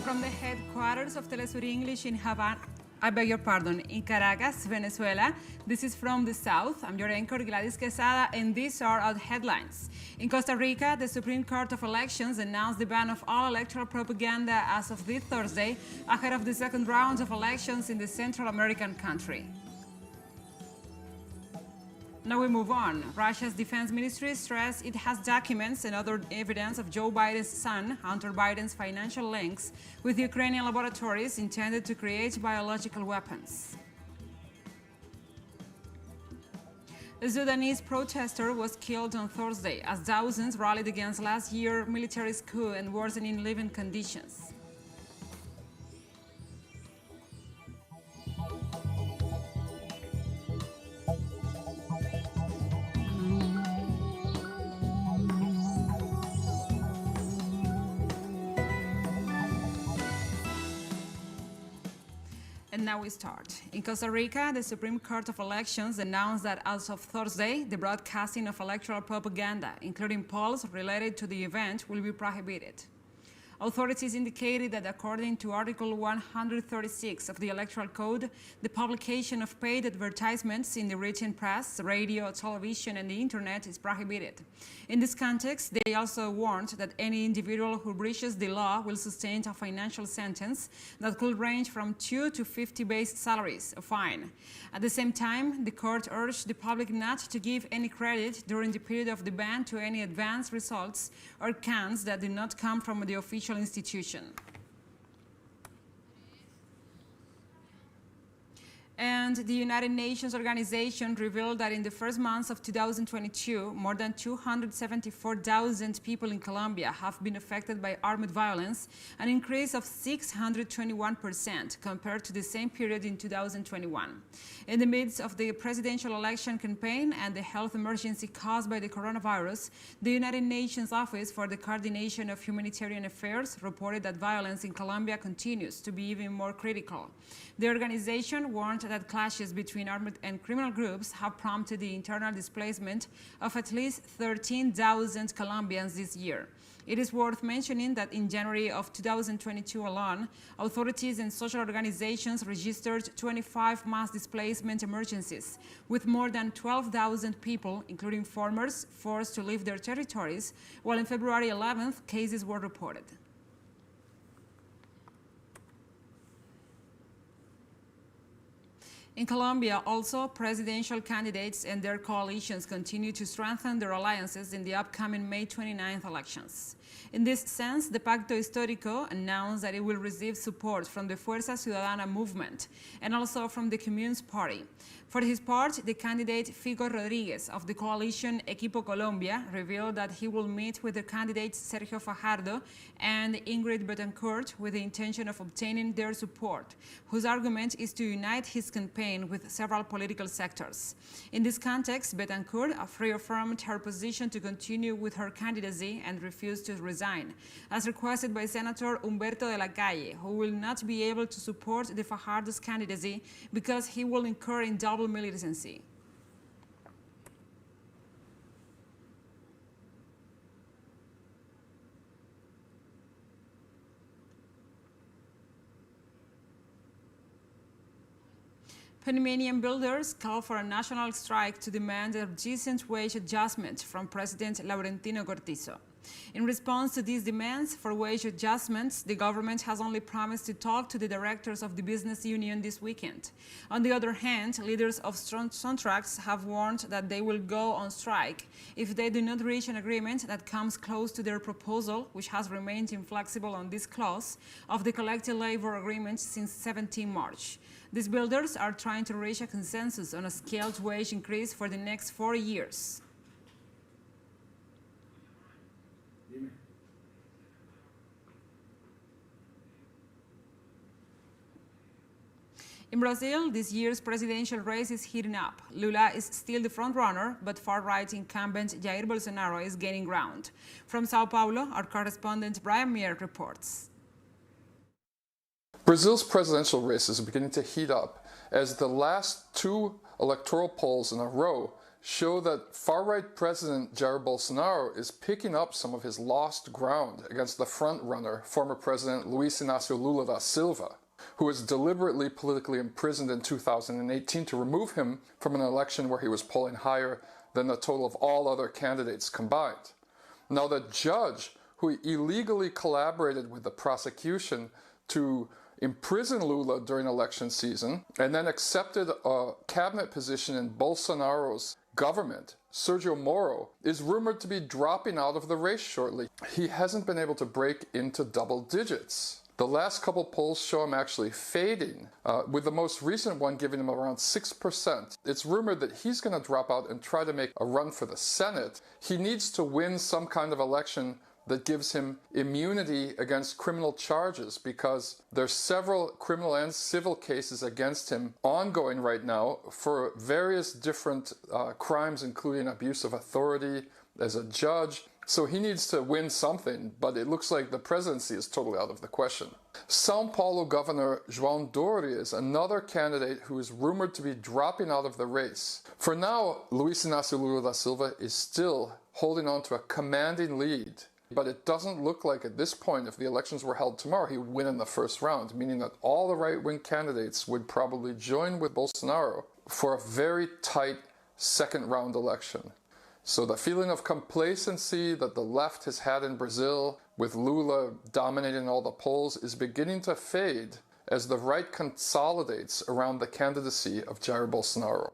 From the headquarters of TeleSUR English in in Caracas, Venezuela. This is From the South. I'm your anchor, Gladys Quesada, and these are our headlines. In Costa Rica, the Supreme Court of Elections announced the ban of all electoral propaganda as of this Thursday, ahead of the second round of elections in the Central American country. Now we move on. Russia's defense ministry stressed it has documents and other evidence of Joe Biden's son, Hunter Biden's financial links with Ukrainian laboratories intended to create biological weapons. A Sudanese protester was killed on Thursday as thousands rallied against last year's military coup and worsening living conditions. And now we start. In Costa Rica, the Supreme Court of Elections announced that as of Thursday, the broadcasting of electoral propaganda, including polls related to the event, will be prohibited. Authorities indicated that according to Article 136 of the Electoral Code, the publication of paid advertisements in the written press, radio, television, and the internet is prohibited. In this context, they also warned that any individual who breaches the law will sustain a financial sentence that could range from 2 to 50 base salaries, a fine. At the same time, the court urged the public not to give any credit during the period of the ban to any advanced results or cans that do not come from the official institution. And the United Nations organization revealed that in the first months of 2022, more than 274,000 people in Colombia have been affected by armed violence, an increase of 621% compared to the same period in 2021. In the midst of the presidential election campaign and the health emergency caused by the coronavirus, the United Nations Office for the Coordination of Humanitarian Affairs reported that violence in Colombia continues to be even more critical. The organization warned that clashes between armed and criminal groups have prompted the internal displacement of at least 13,000 Colombians this year. It is worth mentioning that in January of 2022 alone, authorities and social organizations registered 25 mass displacement emergencies, with more than 12,000 people, including farmers, forced to leave their territories, while on February 11th, cases were reported. In Colombia, also, presidential candidates and their coalitions continue to strengthen their alliances in the upcoming May 29th elections. In this sense, the Pacto Histórico announced that it will receive support from the Fuerza Ciudadana movement and also from the Communist Party. For his part, the candidate Fico Rodríguez of the coalition Equipo Colombia revealed that he will meet with the candidates Sergio Fajardo and Ingrid Betancourt with the intention of obtaining their support, whose argument is to unite his campaign with several political sectors. In this context, Betancourt reaffirmed her position to continue with her candidacy and refused to resign, as requested by Senator Humberto de la Calle, who will not be able to support the Fajardo's candidacy because he will incur in double militancy. Panamanian builders call for a national strike to demand a decent wage adjustment from President Laurentino Cortizo. In response to these demands for wage adjustments, the government has only promised to talk to the directors of the business union this weekend. On the other hand, leaders of contracts have warned that they will go on strike if they do not reach an agreement that comes close to their proposal, which has remained inflexible on this clause of the collective labor agreement since 17 March. These builders are trying to reach a consensus on a scaled wage increase for the next 4 years. In Brazil, this year's presidential race is heating up. Lula is still the front-runner, but far-right incumbent Jair Bolsonaro is gaining ground. From Sao Paulo, our correspondent Brian Mier reports. Brazil's presidential race is beginning to heat up as the last two electoral polls in a row show that far-right President Jair Bolsonaro is picking up some of his lost ground against the front-runner, former President Luiz Inácio Lula da Silva, who was deliberately politically imprisoned in 2018 to remove him from an election where he was polling higher than the total of all other candidates combined. Now, the judge who illegally collaborated with the prosecution to imprison Lula during election season and then accepted a cabinet position in Bolsonaro's government, Sergio Moro, is rumored to be dropping out of the race shortly. He hasn't been able to break into double digits. The last couple polls show him actually fading, with the most recent one giving him around 6%. It's rumored that he's going to drop out and try to make a run for the Senate. He needs to win some kind of election that gives him immunity against criminal charges, because there's several criminal and civil cases against him ongoing right now for various different crimes, including abuse of authority as a judge. So he needs to win something, but it looks like the presidency is totally out of the question. São Paulo Governor João Doria is another candidate who is rumored to be dropping out of the race. For now, Luiz Inácio Lula da Silva is still holding on to a commanding lead. But it doesn't look like at this point, if the elections were held tomorrow, he would win in the first round, meaning that all the right-wing candidates would probably join with Bolsonaro for a very tight second-round election. So the feeling of complacency that the left has had in Brazil, with Lula dominating all the polls, is beginning to fade as the right consolidates around the candidacy of Jair Bolsonaro.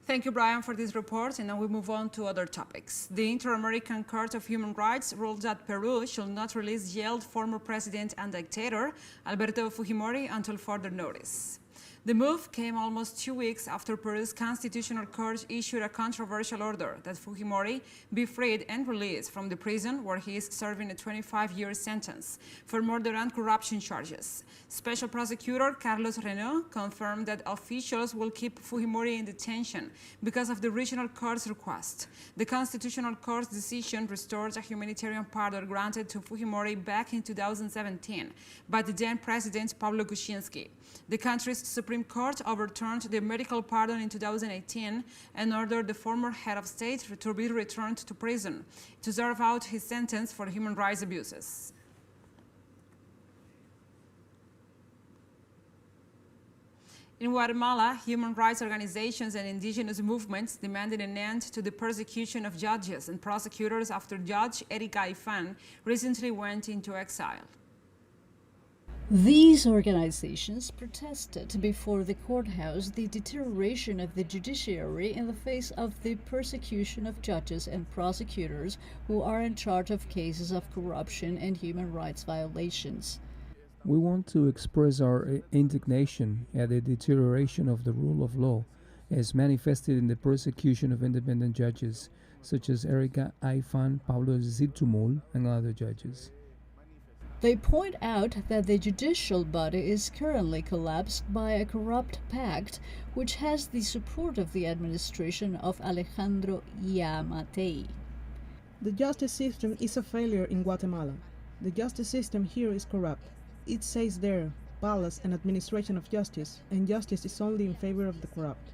Thank you, Brian, for this report, and now we move on to other topics. The InterAmerican Court of Human Rights ruled that Peru should not release jailed former president and dictator Alberto Fujimori until further notice. The move came almost 2 weeks after Peru's Constitutional Court issued a controversial order that Fujimori be freed and released from the prison where he is serving a 25-year sentence for murder and corruption charges. Special Prosecutor Carlos Renaud confirmed that officials will keep Fujimori in detention because of the regional court's request. The Constitutional Court's decision restores a humanitarian pardon granted to Fujimori back in 2017 by the then President Pablo Kuczynski. The country's Supreme Court overturned the medical pardon in 2018 and ordered the former head of state to be returned to prison to serve out his sentence for human rights abuses. In Guatemala, human rights organizations and indigenous movements demanded an end to the persecution of judges and prosecutors after Judge Erika Ifán recently went into exile. These organizations protested before the courthouse the deterioration of the judiciary in the face of the persecution of judges and prosecutors who are in charge of cases of corruption and human rights violations. We want to express our indignation at the deterioration of the rule of law as manifested in the persecution of independent judges such as Erika Ifán, Pablo Zitumul, and other judges. They point out that the judicial body is currently collapsed by a corrupt pact which has the support of the administration of Alejandro Yamatei. The justice system is a failure in Guatemala. The justice system here is corrupt. It says there, balance and administration of justice, and justice is only in favor of the corrupt,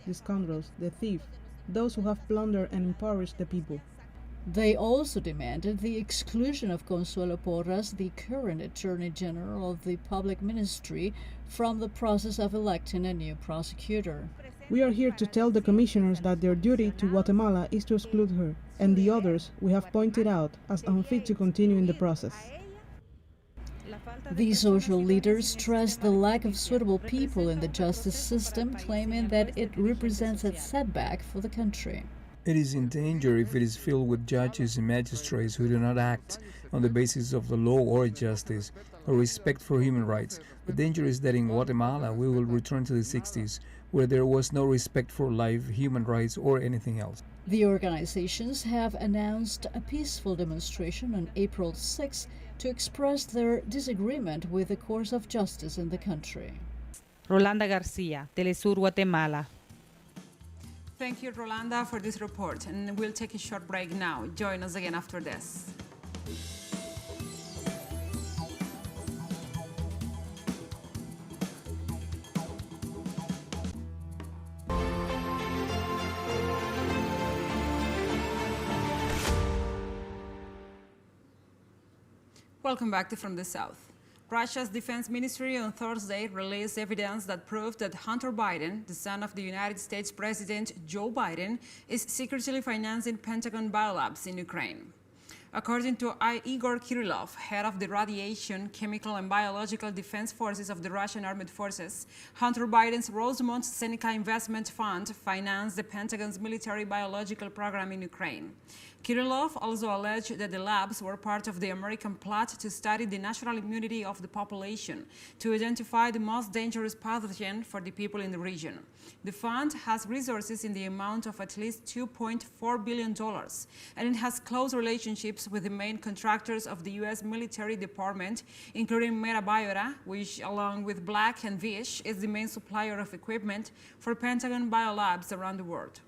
the scoundrels, the thief, those who have plundered and impoverished the people. They also demanded the exclusion of Consuelo Porras, the current Attorney General of the Public Ministry, from the process of electing a new prosecutor. We are here to tell the commissioners that their duty to Guatemala is to exclude her, and the others we have pointed out as unfit to continue in the process. The social leaders stressed the lack of suitable people in the justice system, claiming that it represents a setback for the country. It is in danger if it is filled with judges and magistrates who do not act on the basis of the law or justice or respect for human rights. The danger is that in Guatemala we will return to the 60s, where there was no respect for life, human rights, or anything else. The organizations have announced a peaceful demonstration on April 6 to express their disagreement with the course of justice in the country. Rolanda Garcia, TeleSUR, Guatemala. Thank you, Rolanda, for this report, and we'll take a short break now. Join us again after this. Welcome back to From the South. Russia's defense ministry on Thursday released evidence that proved that Hunter Biden, the son of the United States President Joe Biden, is secretly financing Pentagon biolabs in Ukraine. According to Igor Kirillov, head of the Radiation, Chemical and Biological Defense Forces of the Russian Armed Forces, Hunter Biden's Rosemont Seneca Investment Fund financed the Pentagon's military biological program in Ukraine. Kirillov also alleged that the labs were part of the American plot to study the natural immunity of the population to identify the most dangerous pathogen for the people in the region. The fund has resources in the amount of at least $2.4 billion, and it has close relationships with the main contractors of the U.S. military department, including Meta Biota, which, along with Black & Veatch, is the main supplier of equipment for Pentagon biolabs around the world.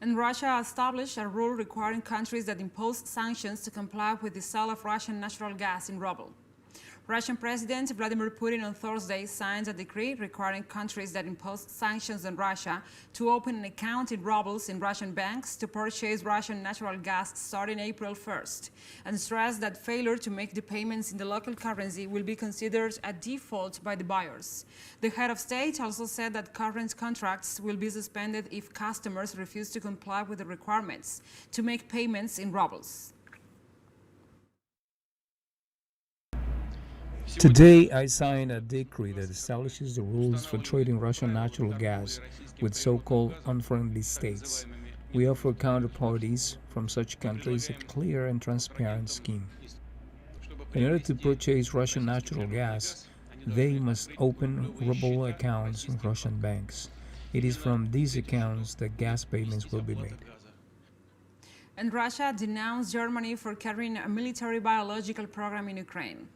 And Russia established a rule requiring countries that impose sanctions to comply with the sale of Russian natural gas in ruble. Russian President Vladimir Putin on Thursday signed a decree requiring countries that impose sanctions on Russia to open an account in rubles in Russian banks to purchase Russian natural gas starting April 1st, and stressed that failure to make the payments in the local currency will be considered a default by the buyers. The head of state also said that current contracts will be suspended if customers refuse to comply with the requirements to make payments in rubles. Today, I signed a decree that establishes the rules for trading Russian natural gas with so-called unfriendly states. We offer counterparties from such countries a clear and transparent scheme. In order to purchase Russian natural gas, they must open ruble accounts in Russian banks. It is from these accounts that gas payments will be made. And Russia denounced Germany for carrying a military biological program in Ukraine.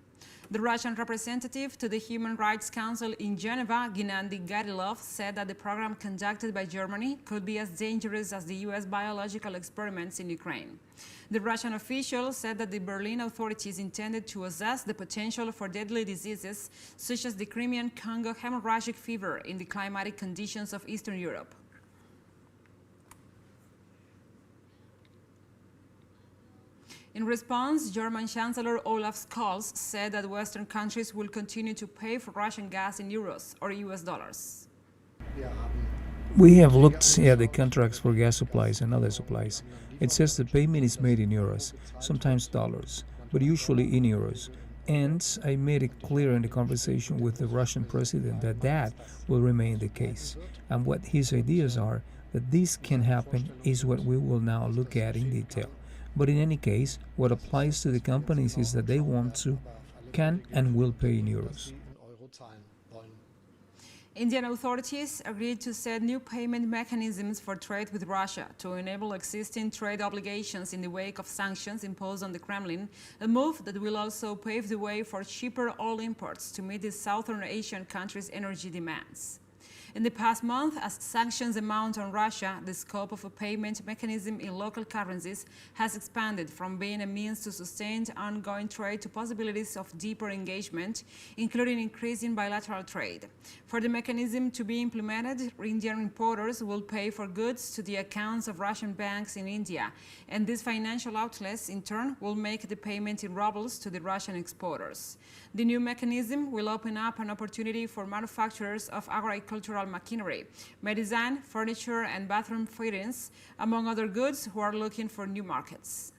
The Russian representative to the Human Rights Council in Geneva, Gennady Garilov, said that the program conducted by Germany could be as dangerous as the U.S. biological experiments in Ukraine. The Russian official said that the Berlin authorities intended to assess the potential for deadly diseases such as the Crimean Congo hemorrhagic fever in the climatic conditions of Eastern Europe. In response, German Chancellor Olaf Scholz said that Western countries will continue to pay for Russian gas in euros or US dollars. We have looked at the contracts for gas supplies and other supplies. It says the payment is made in euros, sometimes dollars, but usually in euros. And I made it clear in the conversation with the Russian president that will remain the case. And what his ideas are that this can happen is what we will now look at in detail. But in any case, what applies to the companies is that they want to, can, and will pay in euros. Indian authorities agreed to set new payment mechanisms for trade with Russia to enable existing trade obligations in the wake of sanctions imposed on the Kremlin, a move that will also pave the way for cheaper oil imports to meet the Southern Asian countries' energy demands. In the past month, as sanctions amount on Russia, the scope of a payment mechanism in local currencies has expanded from being a means to sustain ongoing trade to possibilities of deeper engagement, including increasing bilateral trade. For the mechanism to be implemented, Indian importers will pay for goods to the accounts of Russian banks in India, and these financial outlets, in turn, will make the payment in rubles to the Russian exporters. The new mechanism will open up an opportunity for manufacturers of agricultural machinery, medicine, furniture, and bathroom fittings, among other goods, who are looking for new markets.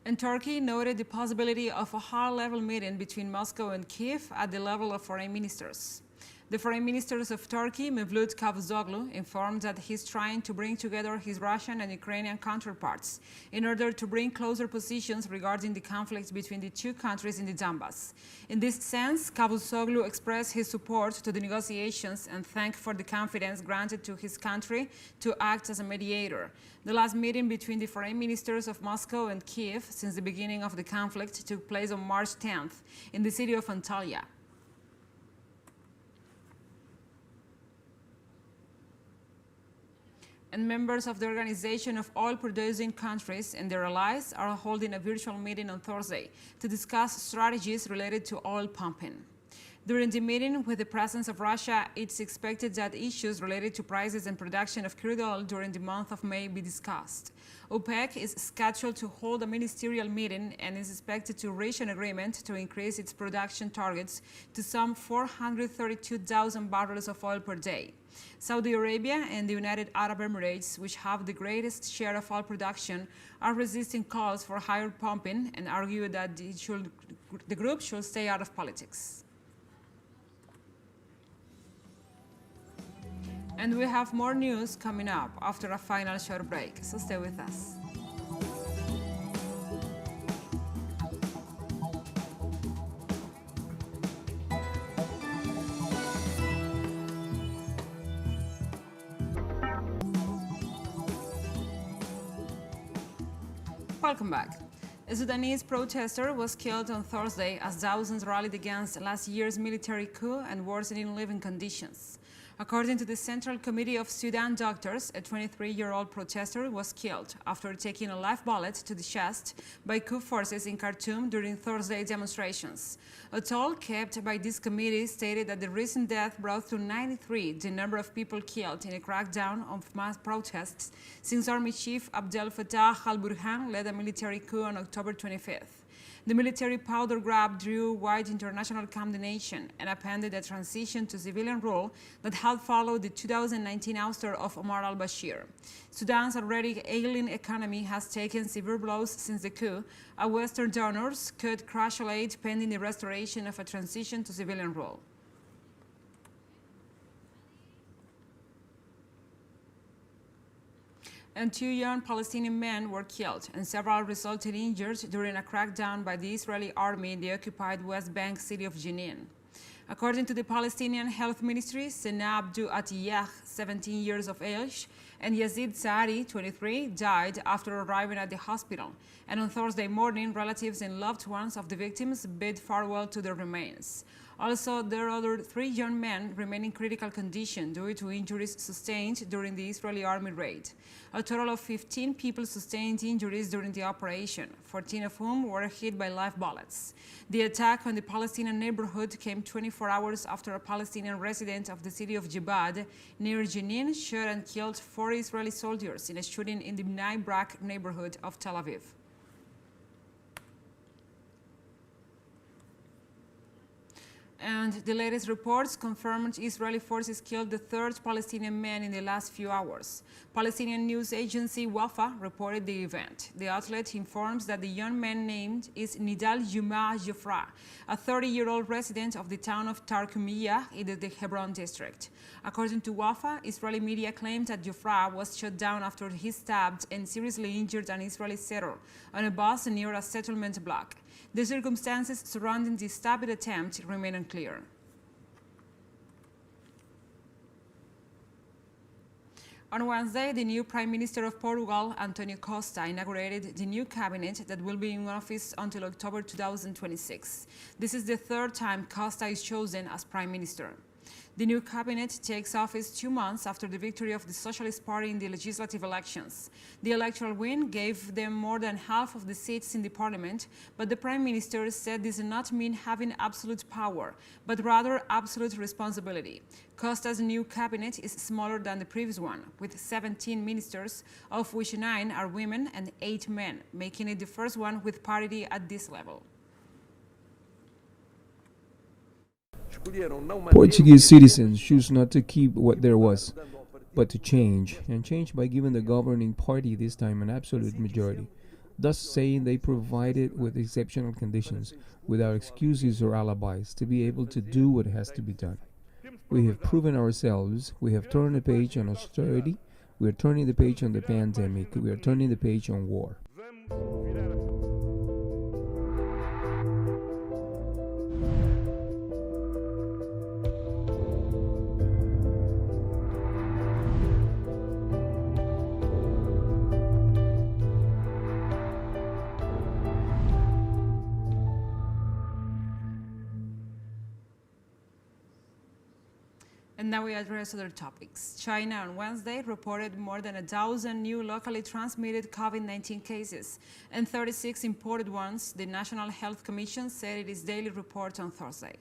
And Turkey noted the possibility of a high-level meeting between Moscow and Kiev at the level of foreign ministers. The foreign ministers of Turkey, Mevlut Cavusoglu, informed that he's trying to bring together his Russian and Ukrainian counterparts in order to bring closer positions regarding the conflict between the two countries in the Donbass. In this sense, Cavusoglu expressed his support to the negotiations and thanked for the confidence granted to his country to act as a mediator. The last meeting between the foreign ministers of Moscow and Kiev since the beginning of the conflict took place on March 10th in the city of Antalya. And members of the Organization of Oil-Producing Countries and their allies are holding a virtual meeting on Thursday to discuss strategies related to oil pumping. During the meeting with the presence of Russia, it's expected that issues related to prices and production of crude oil during the month of May be discussed. OPEC is scheduled to hold a ministerial meeting and is expected to reach an agreement to increase its production targets to some 432,000 barrels of oil per day. Saudi Arabia and the United Arab Emirates, which have the greatest share of oil production, are resisting calls for higher pumping and argue that the group should stay out of politics. And we have more news coming up after a final short break, so stay with us. Welcome back. A Sudanese protester was killed on Thursday as thousands rallied against last year's military coup and worsening living conditions. According to the Central Committee of Sudan doctors, a 23-year-old protester was killed after taking a live bullet to the chest by coup forces in Khartoum during Thursday demonstrations. A toll kept by this committee stated that the recent death brought to 93 the number of people killed in a crackdown of mass protests since Army Chief Abdel Fattah al-Burhan led a military coup on October 25th. The military powder grab drew wide international condemnation and appended a transition to civilian rule that had followed the 2019 ouster of Omar al-Bashir. Sudan's already ailing economy has taken severe blows since the coup. Western donors could crash aid pending the restoration of a transition to civilian rule. And 2 young Palestinian men were killed and several resulted injured during a crackdown by the Israeli army in the occupied West Bank city of Jenin. According to the Palestinian Health Ministry, Sena Abdu Atiyah, 17 years of age, and Yazid Saari, 23, died after arriving at the hospital. And on Thursday morning, relatives and loved ones of the victims bid farewell to their remains. Also, there are other 3 young men remain in critical condition due to injuries sustained during the Israeli army raid. A total of 15 people sustained injuries during the operation, 14 of whom were hit by live bullets. The attack on the Palestinian neighborhood came 24 hours after a Palestinian resident of the city of Jabad near Jenin shot and killed 4 Israeli soldiers in a shooting in the Bnei Brak neighborhood of Tel Aviv. And the latest reports confirmed Israeli forces killed the 3rd Palestinian man in the last few hours. Palestinian news agency Wafa reported the event. The outlet informs that the young man named is Nidal Juma Jafra, a 30-year-old resident of the town of Tarkumiyah in the Hebron district. According to Wafa, Israeli media claimed that Jafra was shot down after he stabbed and seriously injured an Israeli settler on a bus near a settlement block. The circumstances surrounding the stabbing attempt remain unclear. On Wednesday, the new Prime Minister of Portugal, Antonio Costa, inaugurated the new cabinet that will be in office until October 2026. This is the 3rd time Costa is chosen as Prime Minister. The new cabinet takes office 2 months after the victory of the Socialist Party in the legislative elections. The electoral win gave them more than half of the seats in the parliament, but the Prime Minister said this does not mean having absolute power, but rather absolute responsibility. Costa's new cabinet is smaller than the previous one, with 17 ministers, of which 9 are women and 8 men, making it the first one with parity at this level. Portuguese citizens choose not to keep what there was, but to change, and change by giving the governing party this time an absolute majority, thus saying they provided with exceptional conditions, without excuses or alibis, to be able to do what has to be done. We have proven ourselves, we have turned the page on austerity, we are turning the page on the pandemic, we are turning the page on war. And now we address other topics. China on Wednesday reported more than 1,000 new locally transmitted COVID-19 cases and 36 imported ones, the National Health Commission said in its daily report on Thursday.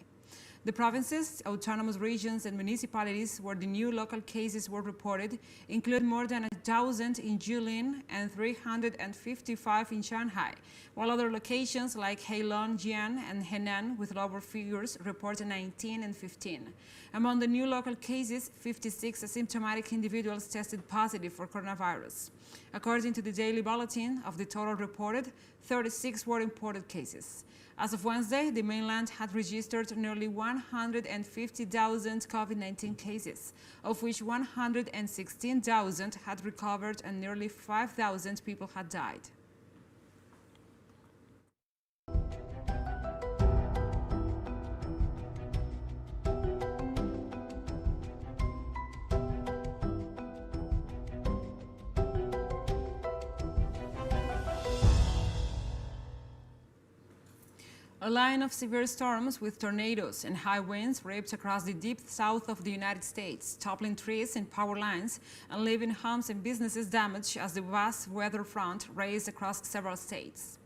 The provinces, autonomous regions, and municipalities where the new local cases were reported include more than 1,000 in Jilin and 355 in Shanghai, while other locations like Heilong, Jian, and Henan with lower figures report 19 and 15. Among the new local cases, 56 asymptomatic individuals tested positive for coronavirus. According to the daily bulletin, of the total reported, 36 were imported cases. As of Wednesday, the mainland had registered nearly 150,000 COVID-19 cases, of which 116,000 had recovered and nearly 5,000 people had died. A line of severe storms with tornadoes and high winds ripped across the deep south of the United States, toppling trees and power lines and leaving homes and businesses damaged as the vast weather front raced across several states.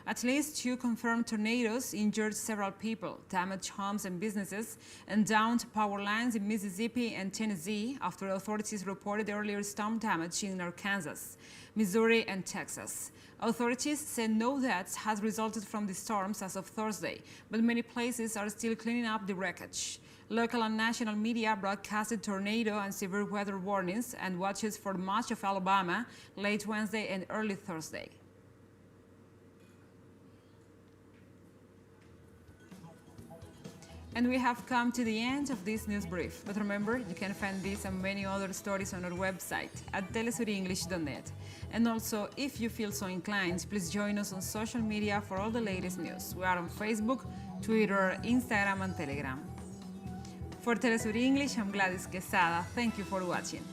At least 2 confirmed tornadoes injured several people, damaged homes and businesses, and downed power lines in Mississippi and Tennessee after authorities reported earlier storm damage in Arkansas, Missouri, and Texas. Authorities said no deaths had resulted from the storms as of Thursday, but many places are still cleaning up the wreckage. Local and national media broadcasted tornado and severe weather warnings and watches for much of Alabama late Wednesday and early Thursday. And we have come to the end of this news brief. But remember, you can find this and many other stories on our website at telesurenglish.net. And also, if you feel so inclined, please join us on social media for all the latest news. We are on Facebook, Twitter, Instagram, and Telegram. For TeleSUR English, I'm Gladys Quesada. Thank you for watching.